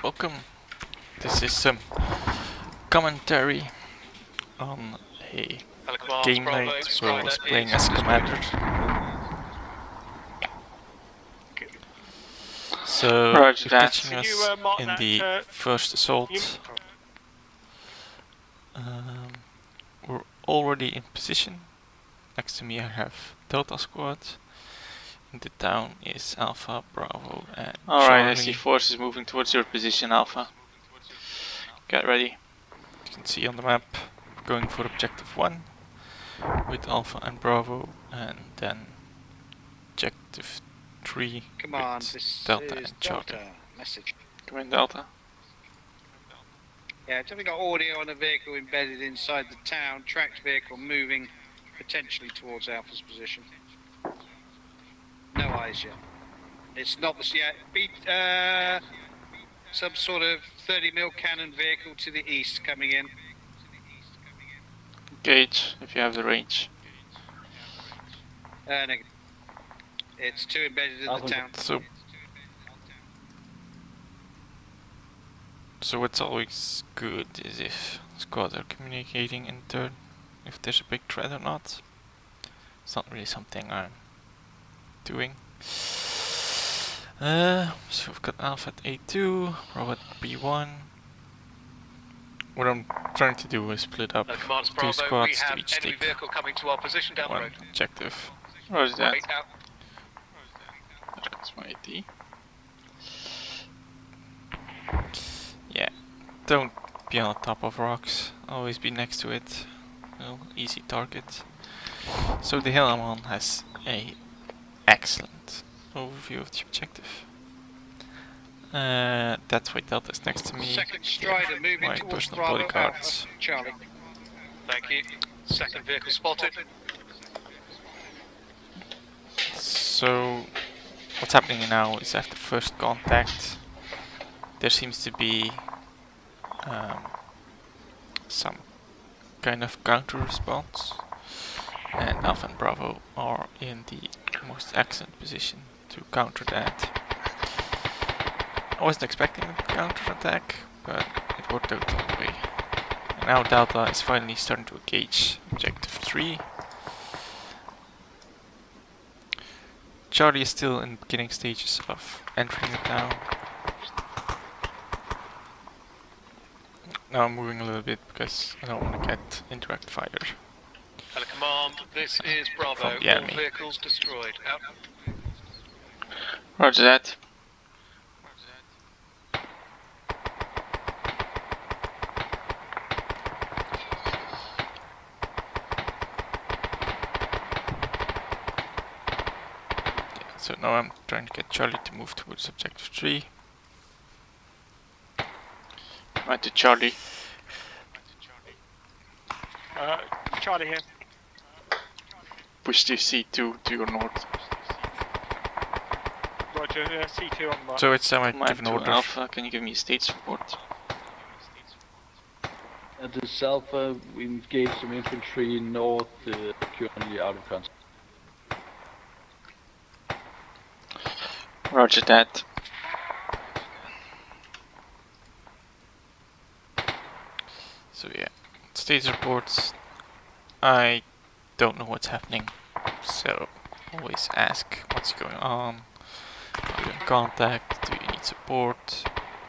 welcome. This is some commentary on a game night where I was playing as commander. So, Roger you're that. catching us in the first assault. We're already in position. Next to me I have Delta Squad. In the town is Alpha, Bravo and Alright, I Charlie. see forces moving towards your position, Alpha. Get ready. You can see on the map, going for objective 1 with Alpha and Bravo, and then objective 3 Command, with this Delta is and Charlie. Delta. Message. Come in, Delta. Yeah, have we got audio on a vehicle embedded inside the town, tracked vehicle moving potentially towards Alpha's position. No eyes yet. It's not the some sort of 30mm cannon vehicle to the east coming in. Engage if you have the range. Negative. It's two embedded in the town. So what's always good is if squads are communicating in turn, if there's a big threat or not. It's not really something I'm doing. So we've got Alpha at A2, Bravo at B1. What I'm trying to do is split up two squads to each take one objective. Roger that. That's my AT. Yeah, don't be on the top of rocks, always be next to it. Well, easy target. So the hill I'm on has a excellent overview of the objective. That's why Delta's next to me. Second Strider moving My towards personal Bravo, bodyguards. Alpha, Charlie. Thank you. Second vehicle spotted. So what's happening now is after first contact there seems to be some kind of counter response, and Alpha and Bravo are in the most excellent position to counter that. I wasn't expecting a counter attack, but it worked out that way. And now Delta is finally starting to engage objective 3. Charlie is still in the beginning stages of entering the town. Now I'm moving a little bit because I don't want to get indirect fire. Hello, command. This is Bravo. From the All enemy. vehicles destroyed. Out. Roger that. So now I'm trying to get Charlie to move towards objective 3. Right to Charlie. Charlie here. Push to C2 to your north. Roger, C2 on the So it's time I Command give an to order. Alpha, can you give me a state support? At this Alpha, we engage some infantry north, currently out of contact. Roger that. So yeah, status reports. I don't know what's happening, so always ask what's going on. Are you in contact? Do you need support?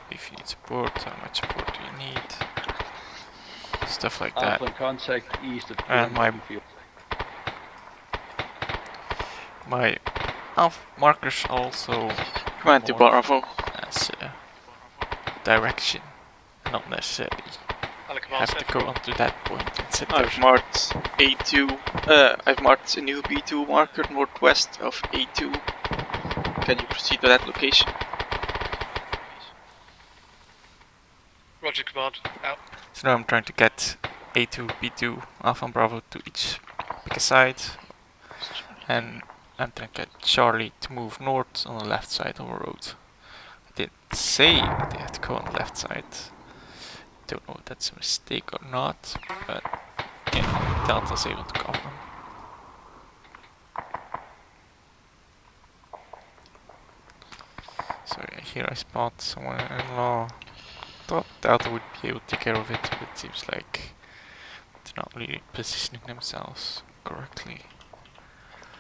If you need support, how much support do you need? Stuff like that. Alpha contact east of And my field. my alpha markers also Command to more Bravo. as direction, not necessarily Hello, command. have to go onto that point and sit there. I've marked A2. I've marked a new B2 marker northwest of A2. Can you proceed to that location? Roger, command. Out. So now I'm trying to get A2, B2, Alpha and Bravo to each pick a side, and I'm trying to get Charlie to move north on the left side of the road. I did say that they had to go on the left side. Don't know if that's a mistake or not, but yeah, Delta's able to cover them. So yeah, here I spot someone in law. thought Delta would be able to take care of it, but it seems like they're not really positioning themselves correctly.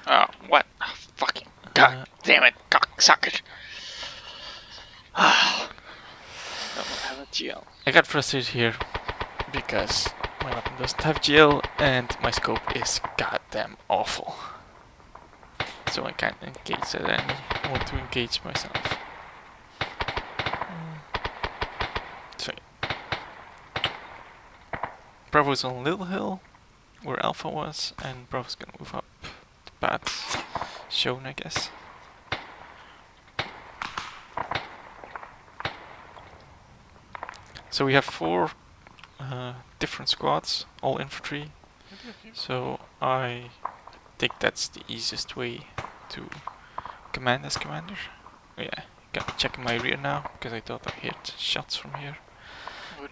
Oh, what? Oh, fucking god damn it, cocksucker. Don't have a GL. I got frustrated here because my weapon doesn't have GL and my scope is goddamn awful. So I can't engage that enemy. I want to engage myself. So Bravo's on Little Hill, where Alpha was, and Bravo's gonna move up. The path shown, I guess. So we have 4 different squads, all infantry. So I think that's the easiest way to command as commander. Oh yeah, got checking my rear now because I thought I heard shots from here.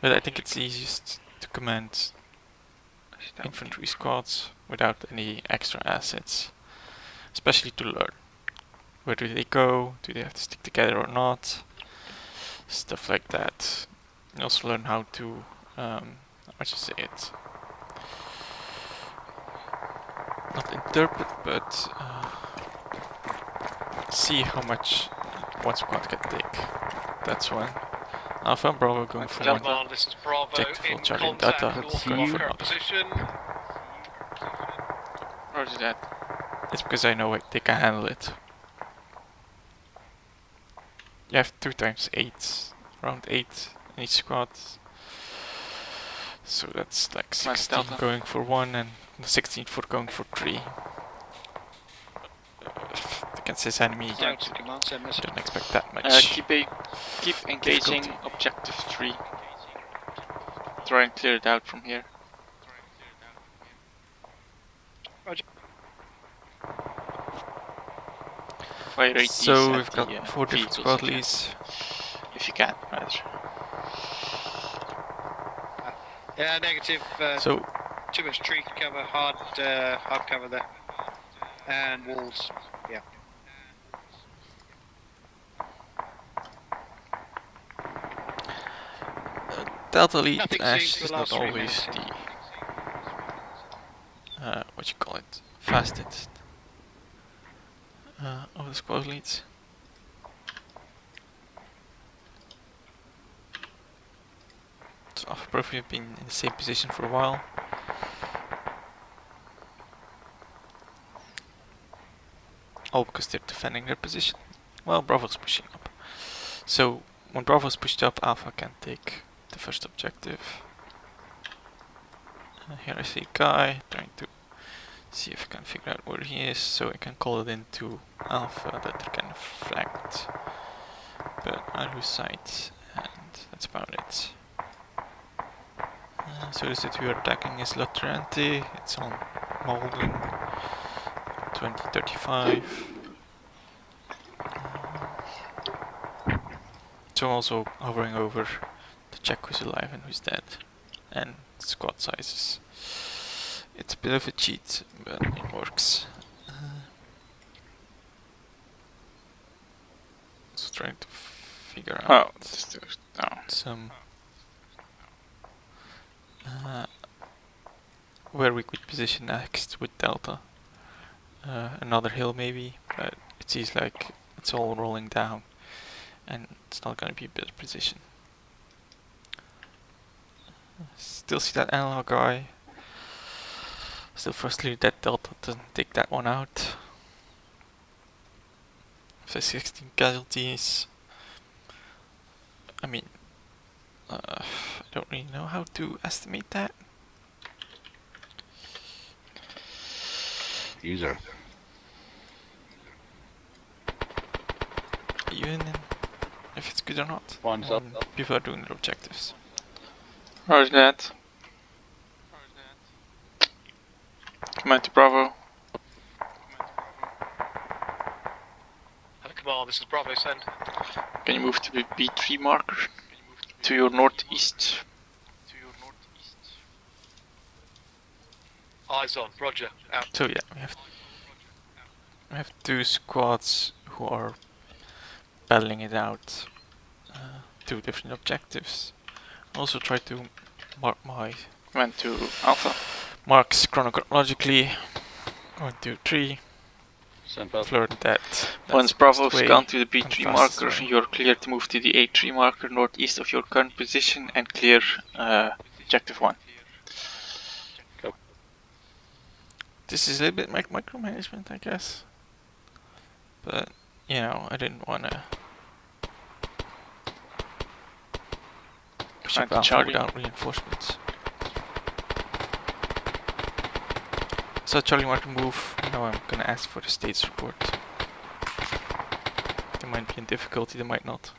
But I think it's easiest to command infantry squads without any extra assets, especially to learn. Where do they go? Do they have to stick together or not? Stuff like that. You also learn how to, how should I say it? Not interpret, but see how much one squad can take. That's one. Alpha and Bravo going for one. Command, this is Bravo Objective in for Charlie contact, Data. North Going for current another. position. Roger that. It's because I know they can handle it. You have 2 times 8, around 8 in each squad. So that's like 16 Delta. going for 1 and the 16 for going for 3. Against this enemy, I Delta command, send message. don't expect that much. Keep engaging difficulty. objective 3. Try and clear it out from here. Fire ATs So at we've got the, 4 different vehicles squad if you leads. can. If you can, rather. Yeah, negative. So Too much tree cover, hard cover there, and walls. Yeah. Delta lead Nothing Ash seen for is the not last 3 always minutes. the what you call it, fastest of the squad leads. So Alpha Bravo have been in the same position for a while. All because they're defending their position. Well, Bravo's pushing up. So when Bravo's pushed up, Alpha can take the first objective. Here I see a guy trying to see if I can figure out where he is, so I can call it into Alpha that they're kind of flanked. But I lose sight, and that's about it. So the city we're attacking is Latrante. It's on Malden 2035. So I'm also hovering over to check who's alive and who's dead, and squad sizes. It's a bit of a cheat, but it works. So trying to figure out some where we could position next with Delta. Another hill maybe, but it seems like it's all rolling down and it's not going to be a better position. Still see that analog guy. Still frustrated that Delta doesn't take that one out. So 16 casualties. I mean, I don't really know how to estimate that. User. Even if it's good or not. One's when people are doing their objectives. Roger that. Command to Bravo. Hello, Command, this is Bravo, send. Can you move to the B3 marker? To your northeast. Eyes on, roger, out. So yeah, we have 2 squads who are battling it out. 2 different objectives. Also try to mark my Command to Alpha. marks chronologically. 1, 2, 3. Send out. Flirt that. That's Once the Bravo best way scanned to the and B3 fastest marker, way. you're clear to move to the A3 marker northeast of your current position and clear Objective 1. This is a little bit micromanagement, I guess. But, you know, I didn't want to ship Command to Alpha Charlie. without reinforcements. So Charlie Mark move. Now I'm gonna ask for the status report. There might be a difficulty, there might not.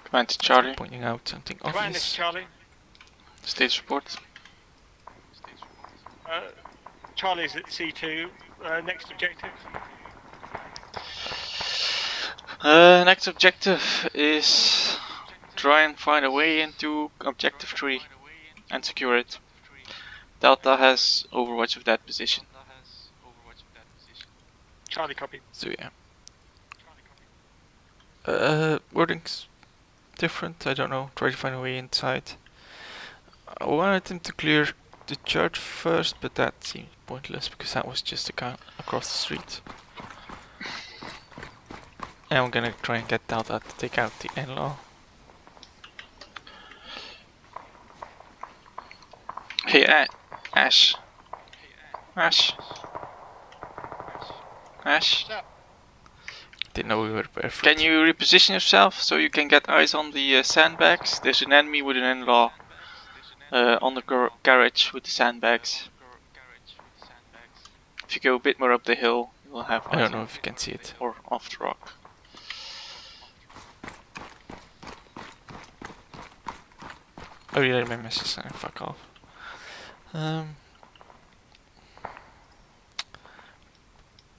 Command to Charlie. Pointing out something Command, this obvious. is Charlie. Status report. Charlie's at C2. Next objective. Next objective is try and find a way into Objective 3 and secure it. Delta has overwatch of that position. Charlie copy. So yeah. Wording's different, I don't know. Try to find a way inside. I wanted him to clear the church first, but that seemed pointless because that was just across the street. And I'm gonna try and get Delta to take out the in-law. Hey, Ash. Ash. Ash. Didn't know we were barefoot. Can you reposition yourself so you can get eyes on the sandbags? There's an enemy with an in-law on the garage with the sandbags. If you go a bit more up the hill, you'll have eyes. I don't know if you can see it. Or off the rock. Oh, you read my message, fuck off.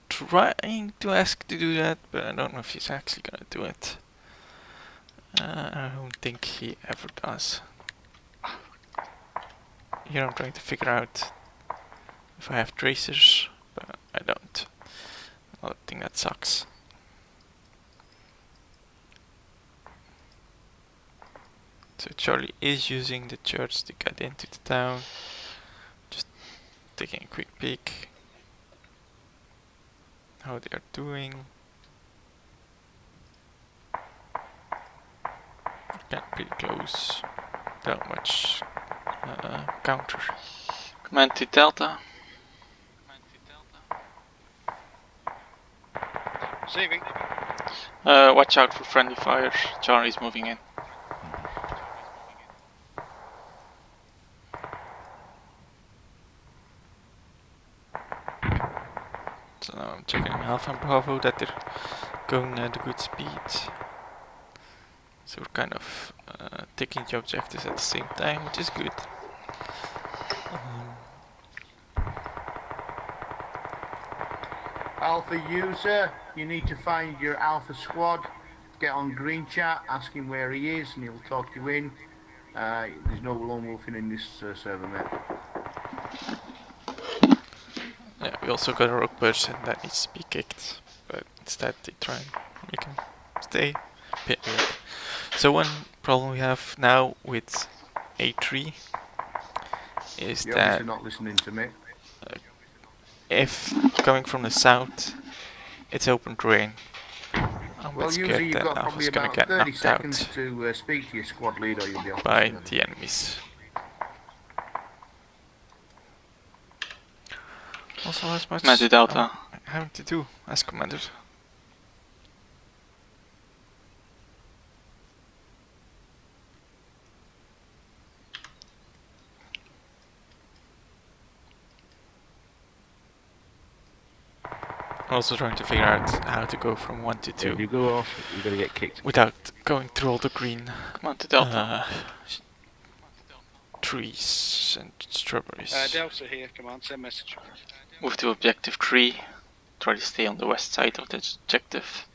Trying to ask to do that, but I don't know if he's actually gonna do it. I don't think he ever does. Here I'm trying to figure out if I have tracers, but I don't. I think that sucks. So Charlie is using the church to get into the town. Just taking a quick peek how they are doing. Get pretty close. Not much counter. Command to Delta. Receiving. Watch out for friendly fire. Charlie's moving in. So now I'm checking Alpha and Bravo that they're going at a good speed. So we're kind of taking the objectives at the same time, which is good. Alpha user, you need to find your Alpha squad, get on green chat, ask him where he is and he'll talk you in. There's no lone wolfing in this server, mate. Yeah, we also got a rogue person that needs to be kicked, but instead they try and make him stay. Bit weird. So one problem we have now with A3 is You're that obviously not listening to me. if coming from the south, it's open terrain. I'm Well, scared usually you've that got Alpha's probably gonna about get 30 knocked seconds out to speak to your squad leader, you'll be able by to the enemies. Also, as much Commander Delta. I'm having to do as commander. I'm also trying to figure out how to go from 1 to 2 If you go off, you're gonna get kicked. without going through all the green Command to Delta. trees and strawberries. Delta here, command, send message. Move to Objective 3. Try to stay on the west side of the objective.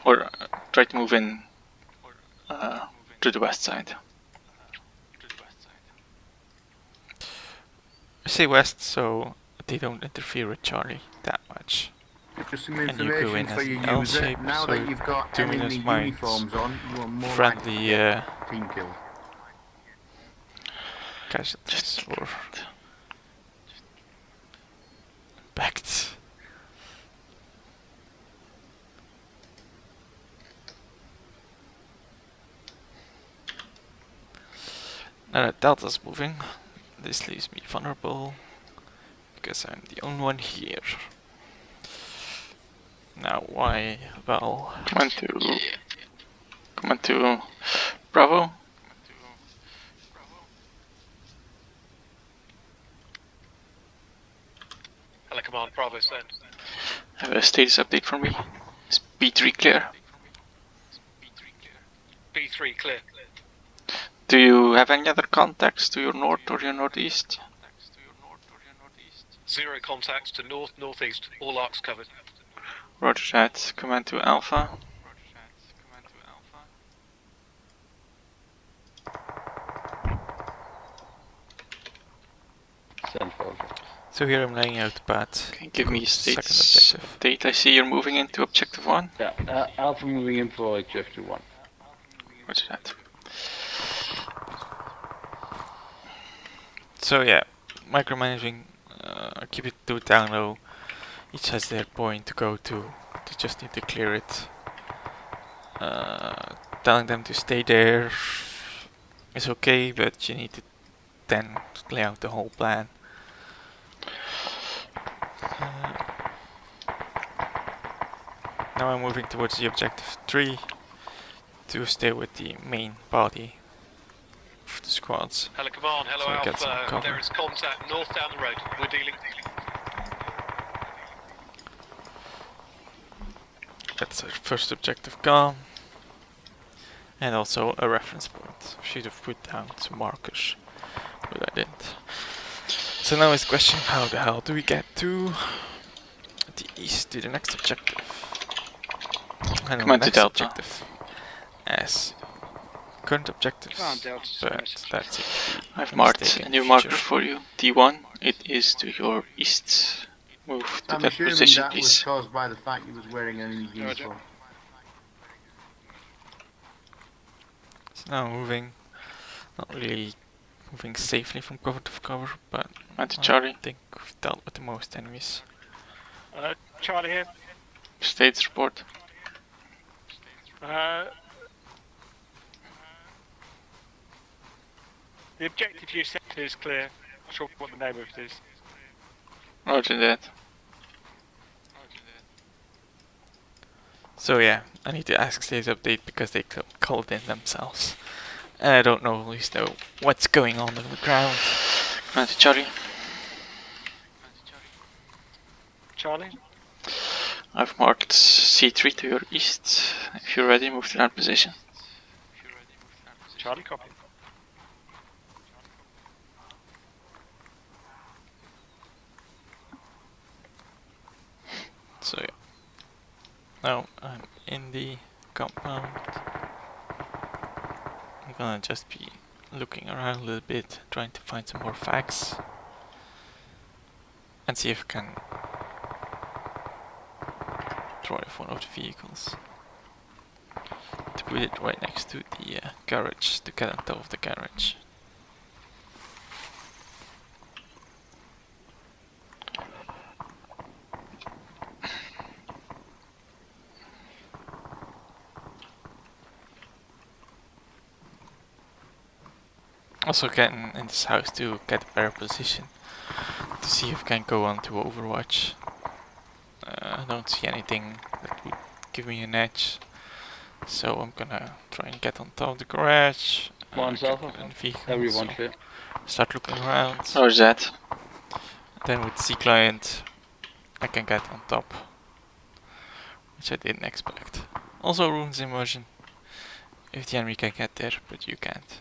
Or try to move in to the west side. I say west so they don't interfere with Charlie that much. Just some And you go information in for as your an L user. shape, Now so that you've got 2 enemy meters might uniforms on, you are more likely to friendly get team killed. casualties or backed. Now that Delta's moving, this leaves me vulnerable because I'm the only one here. Now why? Well, Come on to Bravo. Hello, Command. Bravo, send. Have a status update for me. Is B3 clear? B3 clear. Do you have any other contacts to your north or your northeast? 0 contacts to north, northeast. All arcs covered. Roger that. Command to Alpha. Send for. so here I'm laying out the path. Can you give me a Second status objective. update? I see you're moving into objective 1. Yeah, Alpha moving in for objective 1. Roger that. So yeah, micromanaging, keep it to down low. Each has their point to go to. They just need to clear it. Telling them to stay there is okay, but you need to then lay out the whole plan. Now I'm moving towards the objective 3 to stay with the main body of the squads. Hello, Command. Hello, So I get some Alpha. cover. There is contact north down the road. We're dealing. That's our first objective gone. And also a reference point. Should have put down some markers, but I didn't. So now is the question, how the hell do we get to the east to the next objective? And Command to next Delta. objective as current objectives, Command Delta, send but message. that seems to be I've a marked mistake a in new the marker future. for you. T1. It is to your east. Move to I'm that assuming position, that was please. caused by the fact he was wearing an Roger. uniform. So now moving, not really moving safely from cover to cover, but Command to I Charlie. think we've dealt with the most enemies. Charlie here. Status report. The objective you set is clear. Not sure what the name of it is. Roger that. So yeah, I need to ask status update because they called in themselves. And I don't know, at least know what's going on the ground. Command to Charlie. Charlie? I've marked C3 to your east. If you're ready, move to that position. Charlie, copy. So yeah. Now I'm in the compound. I'm gonna just be looking around a little bit, trying to find some more facts. And see if I can drive one of the vehicles. To put it right next to the garage, to get on top of the garage. Also getting in this house to get a better position to see if I can go on to Overwatch. I don't see anything that would give me an edge, so I'm gonna try and get on top of the garage. One's get Alpha. in the vehicle, Everyone so clear. start looking around. Roger that. Then with C client I can get on top, which I didn't expect. Also runes immersion, if the enemy can get there, but you can't.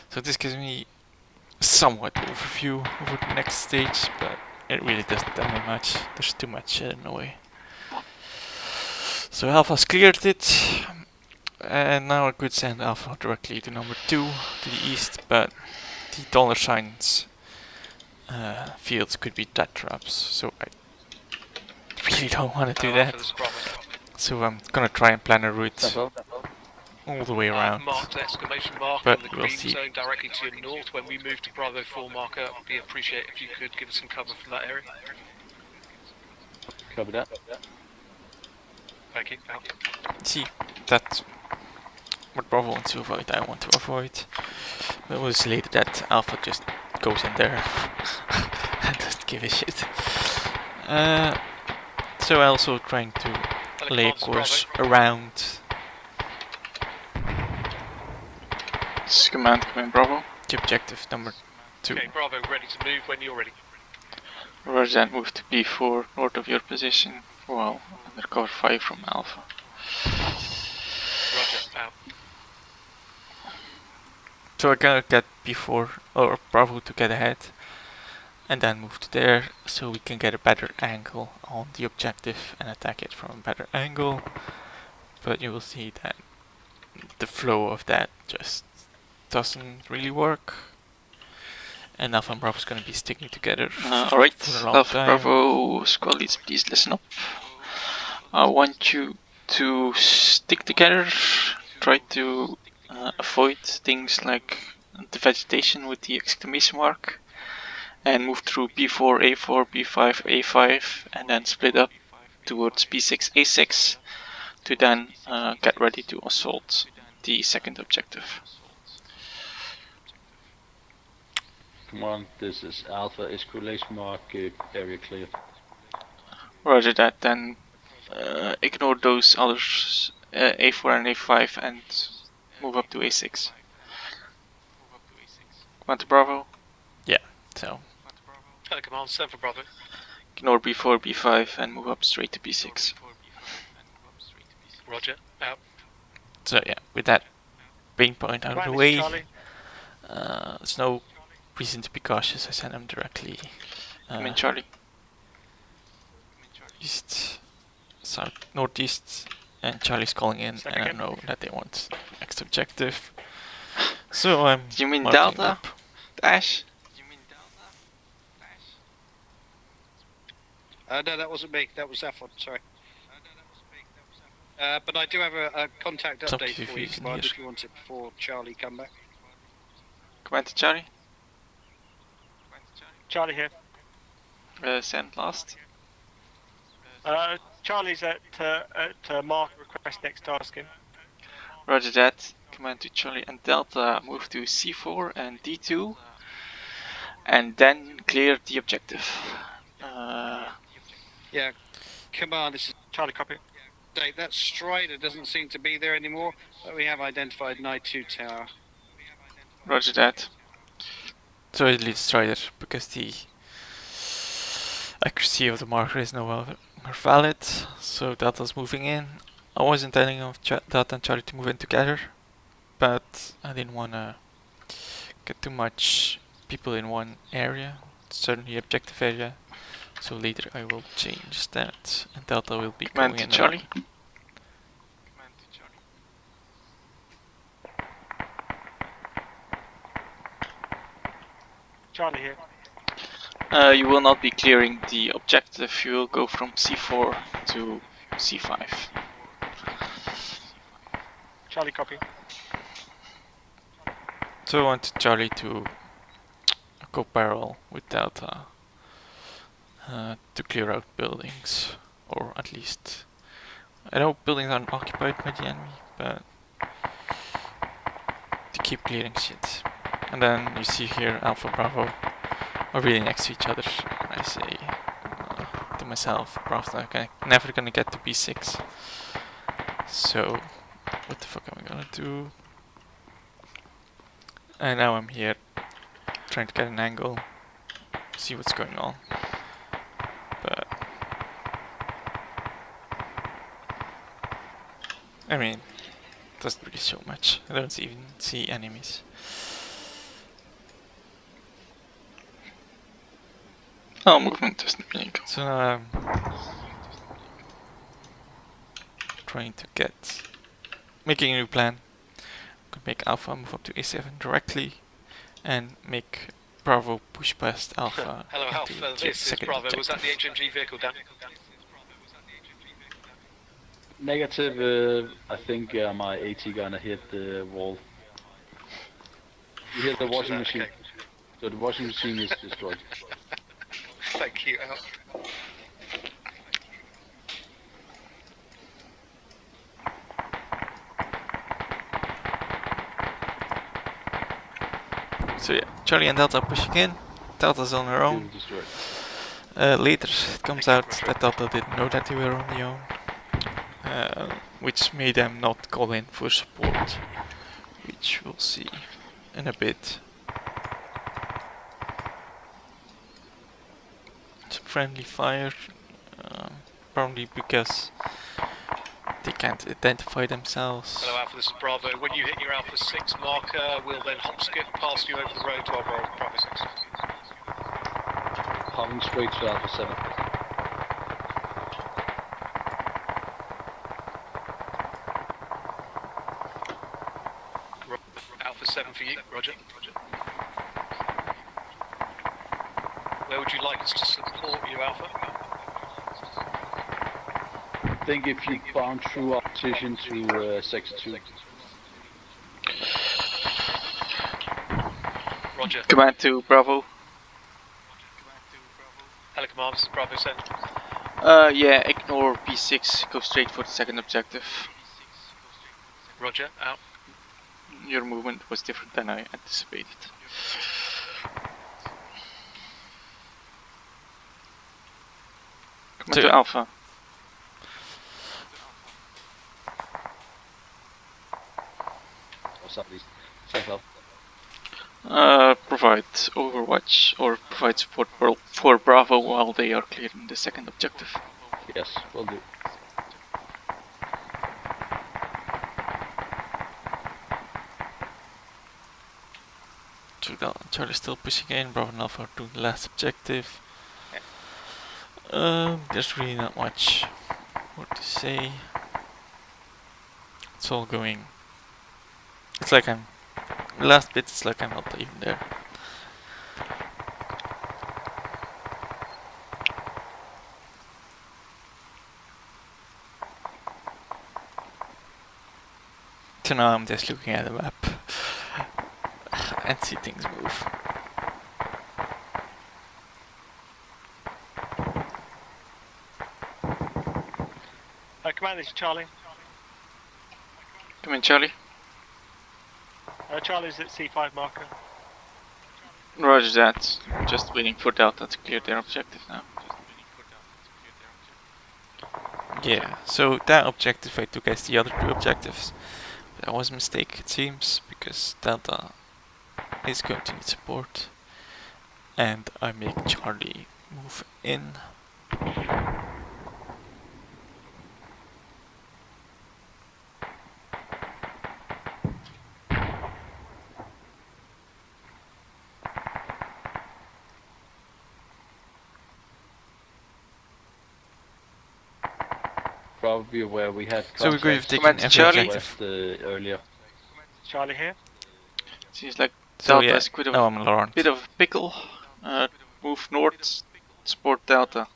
So this gives me somewhat overview over the next stage, but it really doesn't tell me much. There's too much shit in the way. So Alpha's cleared it, and now I could send Alpha directly to number 2 to the east, but the dollar signs fields could be death traps, so I really don't want to do Alpha, that. this is Bravo. So I'm gonna try and plan a route Tempo. all the way around. Marked exclamation mark But on the we'll green see. zone directly to your north. When we move to Bravo 4 marker, we appreciate if you could give us some cover from that area. Copy that. Thank you. Out. See, that's what Bravo wants to avoid, I want to avoid. But we'll see later that Alpha just goes in there and doesn't give a shit. So also trying to lay a course around. This is command coming Bravo. The objective number 2. Okay, Bravo, ready to move when you're ready. Roger that, move to B4 north of your position. Well, under cover 5 from Alpha. Roger, out. So I gotta get B4 or Bravo to get ahead and then move to there so we can get a better angle on the objective and attack it from a better angle. But you will see that the flow of that just doesn't really work. And Alpha and Bravo is going to be sticking together Alright, for a long Alpha time. Bravo squad leads, please listen up. I want you to stick together, try to avoid things like the vegetation with the exclamation mark, and move through B4, A4, B5, A5, and then split up towards B6, A6 to then get ready to assault the second objective. Come on, this is Alpha. Exclamation mark. Area clear. Roger that, then ignore those others, A4 and A5, and move up to A6. Command to Bravo. So Command 7 for Bravo. Ignore B4, B5, and move up straight to B6. Roger, out. So yeah, with that pain point out of the Right, way, Charlie. there's no reason to be cautious. I send them directly Come in, Charlie. east, south, northeast, and Charlie's calling in, Second and I hit. know that they want next objective. So I'm Do you mean marking Delta? up. Dash? No, that wasn't me. That was Zafon. Sorry. But I do have a contact Some update for you, PVs in Command, here. if you want it before Charlie come back. Command to Charlie. Charlie here. Send last. Charlie's at mark request next tasking. Roger that. Command to Charlie and Delta. Move to C4 and D2. And then clear the objective. Yeah, Command, this is Charlie, copy. update. That Strider doesn't seem to be there anymore, but we have identified Night 2 Tower. Roger that. So it leads Strider because the accuracy of the marker is no longer valid. So Delta's moving in. I was intending of Delta and Charlie to move in together, but I didn't want to get too much people in one area, certainly objective area. So later I will change that, and Delta will be Command going to in. Charlie. Charlie here. You will not be clearing the objective. You will go from C4 to C5. Charlie, copy. So I want Charlie to go parallel with Delta to clear out buildings, or at least I know buildings aren't occupied by the enemy, but to keep clearing shit. And then you see here Alpha Bravo are really next to each other, and I say to myself, Bravo's never gonna get to B6. So what the fuck am I gonna do? And now I'm here trying to get an angle, see what's going on. But I mean, doesn't really show much. I don't even see enemies. Oh, movement doesn't blink. So now I'm trying to making a new plan. Could make Alpha move up to A7 directly, and make Bravo push past Alpha. Hello, into Alpha. the This is second Bravo. Was that the objective. HMG vehicle, Dan? Negative, I think my AT gonna hit the wall. You hear the washing machine. Okay. So the washing machine is destroyed. Thank you, Al. So yeah, Charlie and Delta pushing in. Delta's on her own. Destroyed. Later it comes out that Delta didn't know that they were on their own, which made them not call in for support, which we'll see in a bit. Some friendly fire, probably because they can't identify themselves. Hello, Alpha. This is Bravo. When you hit your Alpha 6 marker, we'll then hop skip past you over the road to our Bravo 6. Hopping straight to Alpha 7. Alpha 7 for you, Roger. Where would you like us to support you, Alpha? I think if you bound through our position to Sector 2. Roger. Command to Bravo. Hello, Command. This is Bravo 7. Yeah, ignore B6. Go straight for the second objective. Roger. Out. Your movement was different than I anticipated. Command to Alpha. Or southeast. South. Provide overwatch or provide support for Bravo while they are clearing the second objective. Yes, will do. Charlie's still pushing in. Bravo and Alpha are doing the last objective. There's really not much more to say. It's all going. It's like I'm. The last bit is like I'm not even there. So now I'm just looking at the map and see things move. Command, this is Charlie. Come in, Charlie. Charlie's at C5 marker. Roger that. Just waiting for Delta to clear their objective now. Yeah, so that objective I took as the other two objectives. That was a mistake, it seems, because Delta is going to need support. And I make Charlie move in. Probably where we had So we're going to take Command every Charlie. objective. earlier. Charlie here. Seems like So Delta yeah, is quite now a I'm alarmed. bit of a pickle. Move north, support Delta.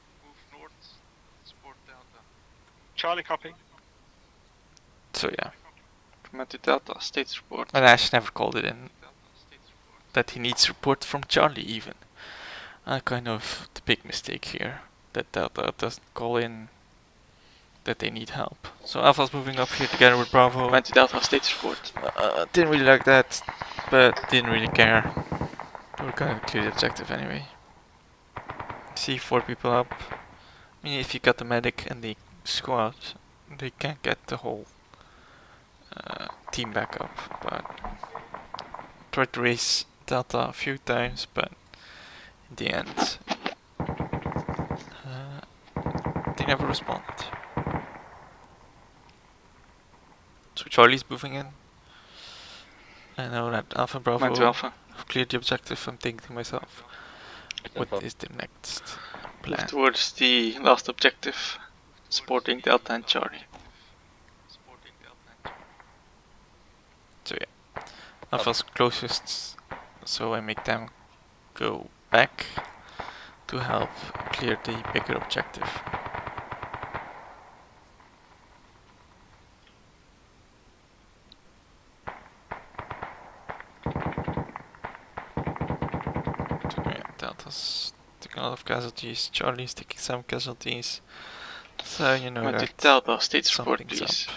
Charlie copy. So yeah, Command to Delta, status report. and Ash never called it in that he needs support from Charlie even. Kind of the big mistake here, that Delta doesn't call in that they need help. So Alpha's moving up here together with Bravo. Command to Delta, status report. Didn't really like that, but didn't really care. We're gonna clear the objective anyway. See 4 people up. I mean, if you got the medic and the squad, they can't get the whole team back up. But tried to raise Delta a few times, but in the end, they never respond. So Charlie's moving in. I know that Alpha and Bravo Command to Alpha. have cleared the objective. I'm thinking to myself, what is the next plan? Move towards the last objective, supporting Delta and Charlie. So yeah, Alpha's closest, so I make them go back to help clear the bigger objective. So yeah, Delta's taking a lot of casualties, Charlie's taking some casualties. So you know Want to that Delta status report, something's please. up.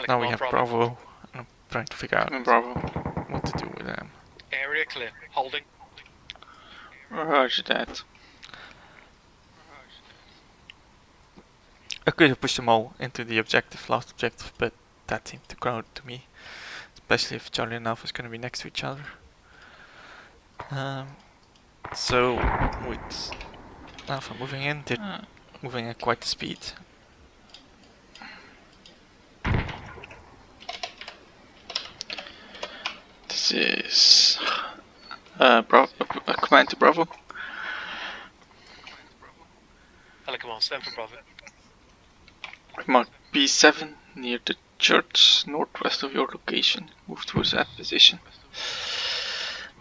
Now we have Bravo, and I'm trying to figure out Come in, Bravo. what to do with them. Area clear. Holding. Roger that. I could have pushed them all into the objective, last objective, but that seemed too crowded to me. Especially if Charlie and Alpha is going to be next to each other. So, with Alpha moving in, they're moving at quite the speed. This is command to Bravo. Hello, command. Stand for Bravo. Mark B7 near the church, northwest of your location. Move towards that position.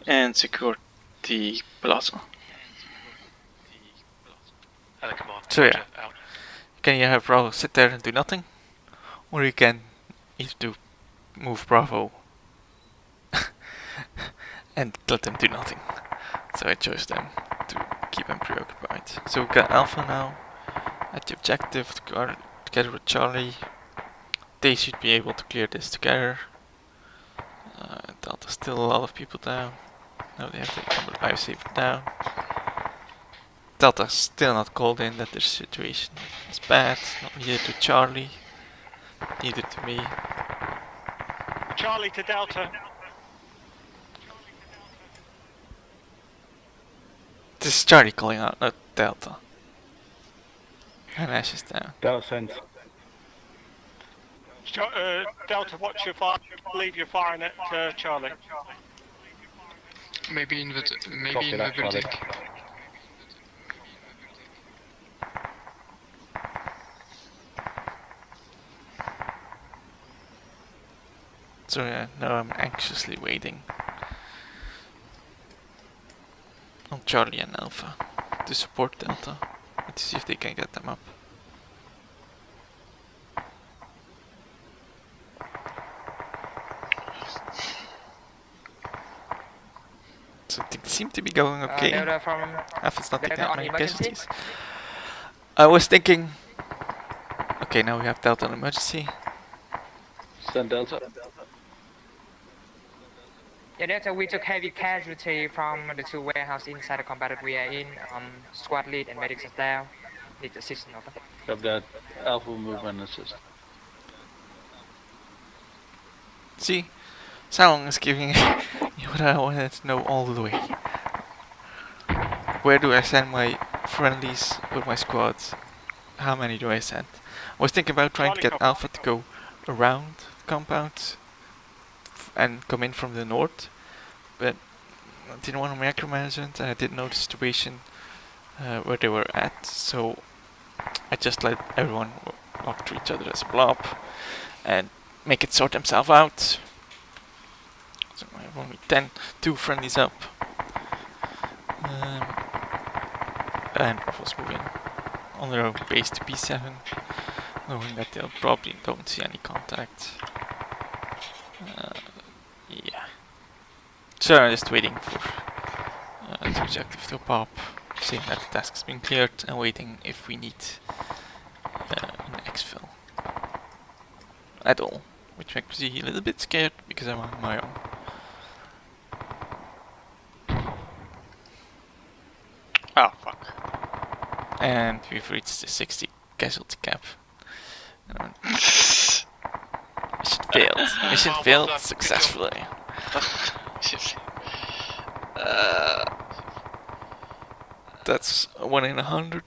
And secure the plaza. Hello, command. So yeah. Roger, out. Can you have Bravo sit there and do nothing? Or you can either do move Bravo and let them do nothing. So I chose them to keep them preoccupied. So we've got Alpha now at the objective together with Charlie. They should be able to clear this together. Delta's still a lot of people down. Now they have to come with life saver down. Delta's still not called in that their situation is bad. Not neither to Charlie, neither to me. Charlie to Delta. This is Charlie calling out, not Delta. And Ash is down. Delta sent. Delta, watch your fire. Believe you're firing at Charlie. Maybe in Copy the that, Charlie. building. So yeah, now I'm anxiously waiting on Charlie and Alpha to support Delta and to see if they can get them up. So things seem to be going okay. Delta from Alpha's not taking Delta that on many emergency. casualties. I was thinking, okay, now we have Delta on emergency. Send Delta. Yeah, Delta, we took heavy casualty from the two warehouses inside the combat we are in. Squad lead and medics are down. Need assistance over. Copy that. Alpha will move and assist. See, Salon is giving me what I wanted to know all the way. Where do I send my friendlies with my squads? How many do I send? I was thinking about trying to get Alpha to go around the compound and come in from the north, but I didn't want to micromanage it, and I didn't know the situation where they were at, so I just let everyone walk to each other as a blob and make it sort themselves out. So I have only 2 friendlies up. And Bravo's moving on their own base to B7, knowing that they'll probably don't see any contact. Yeah. So I'm just waiting for the objective to pop, saying that the task has been cleared, and waiting if we need an exfil at all, which makes me a little bit scared because I'm on my own. Oh fuck. And we've reached the 60 casualty cap. Mission failed. Mission failed successfully. That's 1 in 100